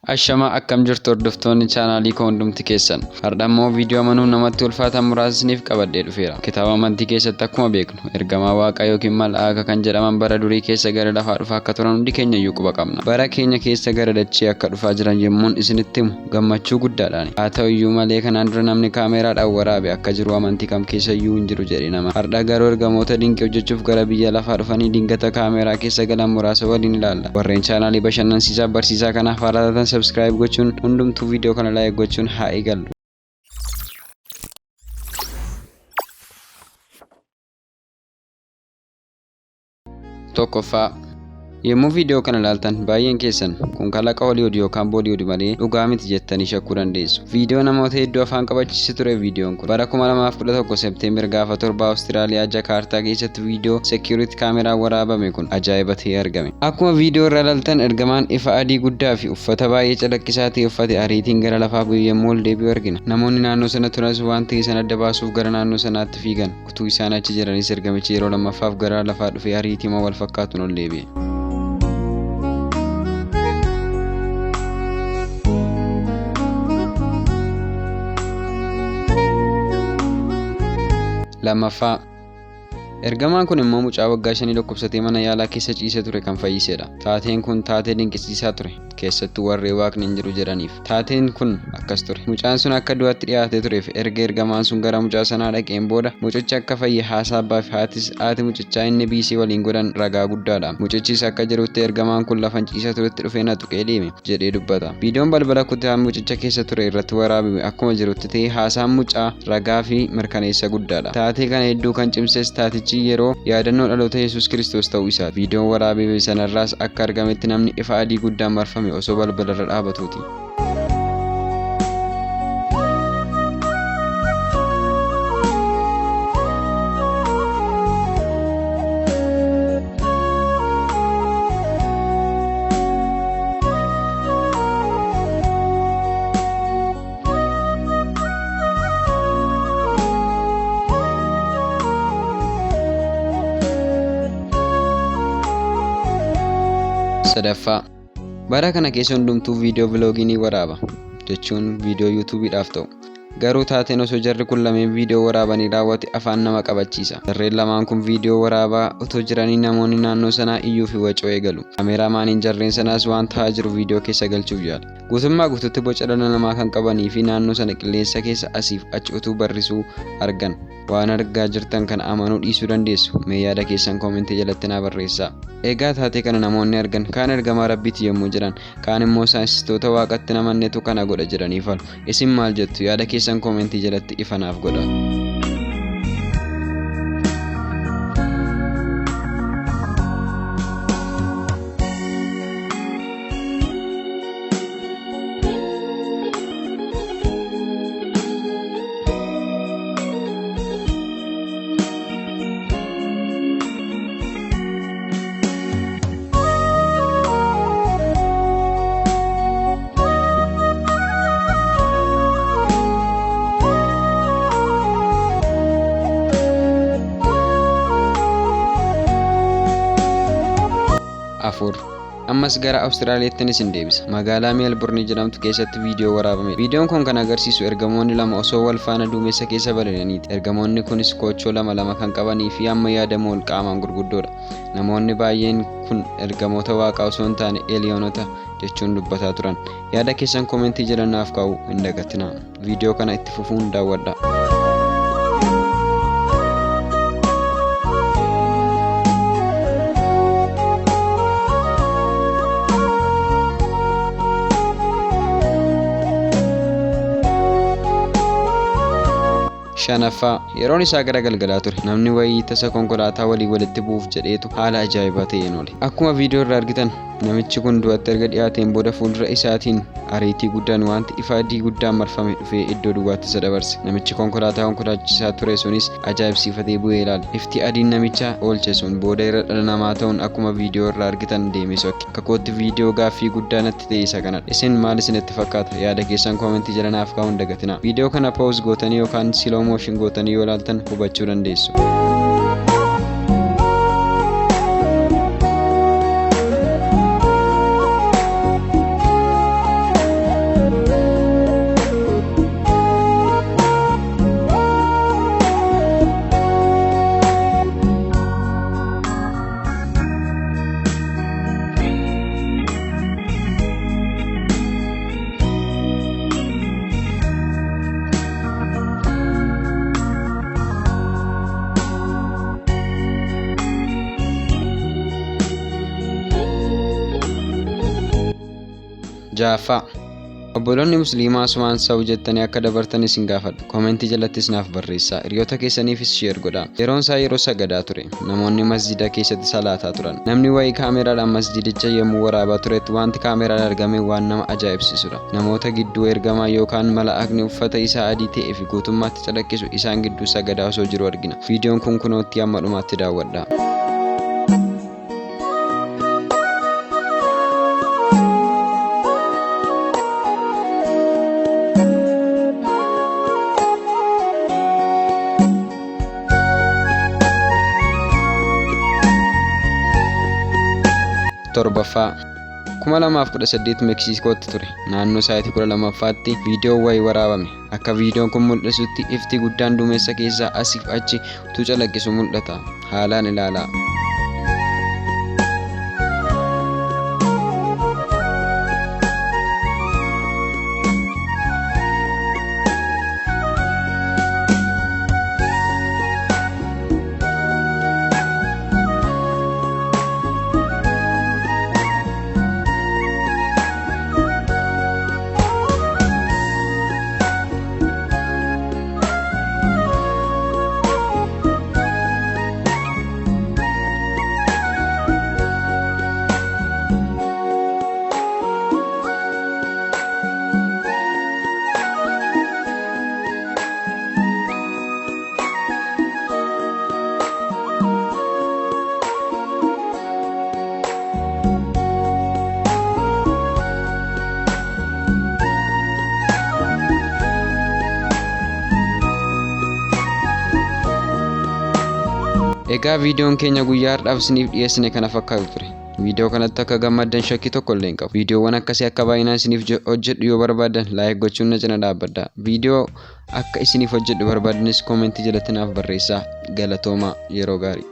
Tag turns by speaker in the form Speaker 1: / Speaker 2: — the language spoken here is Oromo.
Speaker 1: Ashama akkam jirtu hordoftoonni chaanaalii koo hundumti keessan. Har'a immoo viidiyoo amanuu namatti ulfaatan muraasniif qabadhee dhufeera. Kitaaba amantii keessatti akkuma beeknu ergamaa Waaqaa yookiin malaakaa kan jedhaman bara durii keessa gara lafaa dhufaa akka turan hundi keenya iyyuu quba qabna. Bara keenya keessa gara dachee akka dhufaa jiran yemmuun isinitti himu gammachuu guddaadhaani. Haa ta'u iyyuu malee kanaan dura namni kaameraadhaan waraabe akka jiru amantii kam keessa iyyuu hin jiru jedhe nama. Har'a garuu ergamoota dinqii hojjechuuf gara biyya lafaa dhufanii dingata kaameraa keessa galan muraasa waliin ilaalla. Warreen chaanaalii bashannansiisaa barsiisaa kanaaf haaraatan subscribe gochuun hundumtuu viidiyoo kana like gochuun haa eegallu. Tokkoffaa yemmuu viidiyoo kana ilaaltan baay'een keessan kun kalaqa Holiiwud yookaan Booliiwud malee dhugaa miti jettanii shakkuu dandeessu. Viidiyoo namoota hedduu afaan qabachiisee ture viidiyoon kun. Bara 2011 Seepteembar gaafa 7 Awustiraaliyaa Jaakaartaa keessatti viidiyoo seekiyuritii kaameraan waraabame kun ajaa'iba ta'ee argame. Akkuma viidiyoo irraa ilaaltan ergamaan ifa adii guddaa fi uffata baay'ee calaqqisaa ta'e uffate ariitiin gara lafaa bu'ee yemmuu ol deebi'u argina. Namoonni naannoo sana turanis waan ta'e sana adda baasuuf gara naannoo sanaatti fiigan. Utuu isaan achi jiranis ergamichi yeroo lammaffaaf gara lafaa dhufee ariitiima wal fakkaatuun ol deebi'e. Lammaffaa ergamaan kun immoo mucaa waggaa 5 dhukkubsatee mana yaalaa keessa ciisee ture kan fayyisedha. Taateen kun taatee dinqisiisaa ture keessattuu warreen waaqni hin jiru jedhaniif. Taateen kun akkas ture. Mucaan sun akka du'aatti dhiyaatee tureef erga ergamaan sun gara mucaa sanaa dhaqeen booda mucichi akka fayye haasaa abbaa fi haati mucichaa inni biisii waliin godhan ragaa guddaadha. Mucichis akka jirutti ergamaan kun lafan ciisaa turetti dhufee na tuqee deeme jedhee dubbata. Viidiyoon balbala kutaa mucicha keessa ture irratti waraabame akkuma jirutti ta'ee haasaan mucaa ragaa fi mirkaneessa guddaadha. Taatee kana hedduu kan cimses taatichi yeroo yaadannoo dhaloota Yesuus Kiristoos ta'uu isaa. Viidiyoon waraabame sanarraas akka argametti namni ifa adii guddaan marfame osoo balbala irra dhaabatuuti. Sadaffaa bara kana keessa hundumtuu viidiyoo vloogii ni waraaba jechuun viidiyoo yuutuubiidhaaf ta'u. Garuu taateen osoo jarri kun lameen viidiyoo waraabanii raawwate afaan nama qabachiisa. Jarreen lamaan kun viidiyoo waraabaa otoo jiranii namoonni naannoo sanaa iyyuu fi wacoo eegalu. Kaameraamaaniin jarreen sanaas waan ta'aa jiru viidiyoo keessa galchuuf yaala. Guutummaa guutuutti boca dhala namaa kan qabanii fi naannoo sana qilleensa keessa asiif achi utuu barrisuu argan. Waan argaa jirtan kana amanuu dhiisuu dandeessu. Mee yaada keessan koomentii jalatti naa barreessaa. Egaa taatee kana namoonni argan kaan ergamaa rabbiiti yommuu jiran kaan immoo saayinsistoota waaqatti namanneetu kana godha jedhanii falu. Isin maal jettu? Yaada keessan koomentii jalatti ifa naaf godhaa. Afur ammas gara Awustiraaliyaattis hin deebisa. Magaalaa Meelburni jedhamtu keessatti viidiyoo waraabame. Viidiyoon kun kan agarsiisu ergamoonni lama osoo wal faana duumessa keessa balali'aniiti. Ergamoonni kunis koochoo lama kan qabanii fi amma yaadamoo ol qaamaan gurguddoodha. Namoonni baay'een kun ergamoota waaqaa osoo hin taane eeliyoonota jechuun dubbataa turan. Yaada keessan koomentii jala naaf kaa'uu hin dagatinaa. Viidiyoo kana itti fufuun daawwadhaa. Shanaffaa yeroon isaa gara galgalaa ture. Namni wayii tasa konkolaataa walii walitti bu'uuf jedheetu haala ajaa'ibaa ta'een oole. Akkuma viidiyoo irraa argitan namichi kun du'atti erga dhiyaateen booda fuuldura isaatiin ariitii guddaan wanti ifa adii guddaan marfame dhufee iddoo duwwaatti isa dabarse. Namichi konkolaataa konkolaachisaa ture sunis ajaa'ibsiifatee bu'ee ilaale. Ifti adiin namicha oolche sun booda irra dhala namaa ta'uun akkuma viidiyoo irraa argitan deeme sokke. Akka kootti viidiyoo gaaffii guddaa natti ta'e isa kanadha. Isin maal isinitti fakkaata? Yaada keessan koomentii jala naaf kaa'uu hin dagatinaa. Viidiyoo kana pause gootanii yookaan slow motion gootanii yoo ilaaltan hubachuu dandeessu. Jaaffaa Obboloonni Musliimaa asumaan sa'u jettanii akka dabartan isin gaafadhu. Koomentii jalattis naaf barreessaa. Hiriyoota keessaniifis sheer godhaa. Yeroon isaa yeroo sagadaa ture. Namoonni masjida keessatti salaataa turan. Namni wayii kaameraadhaan masjidicha yommuu waraabaa turetti wanti kaameraan argame waan nama ajaa'ibsiisudha. Namoota gidduu ergamaa yookaan malaa'akni uffata isaa adii ta'ee fi guutummaatti calaqqisu isaan gidduu sagadaa osoo jiru argina. Viidiyoon kun kunootti amma dhumaatti daawwadhaa. Torbaffaa 2018 Meeksikootti ture. Naannoo sa'aatii 12ffaatti viidiyoon wayii waraabame. Akka viidiyoon kun mul'isutti ifti guddaan duumessa keessaa asiif achi utuu calaqqisu mul'ata. Haalaan ilaalaa. Egaa viidiyoon keenya guyyaa har'aaf isiniif dhiyeessine kana fakkaatu ture. Viidiyoo kanatti akka gammaddan shakkii tokko illee hin qabu. Viidiyoowwan akkasii akka baay'inaan isiniif hojjedhu yoo barbaadan laayik gochuun na cina dhaabbadhaa. Viidiyoo akka isiniif hojjedhu barbaadanis koomentii jalatti naaf barreessaa. Galatoomaa yeroo gaarii.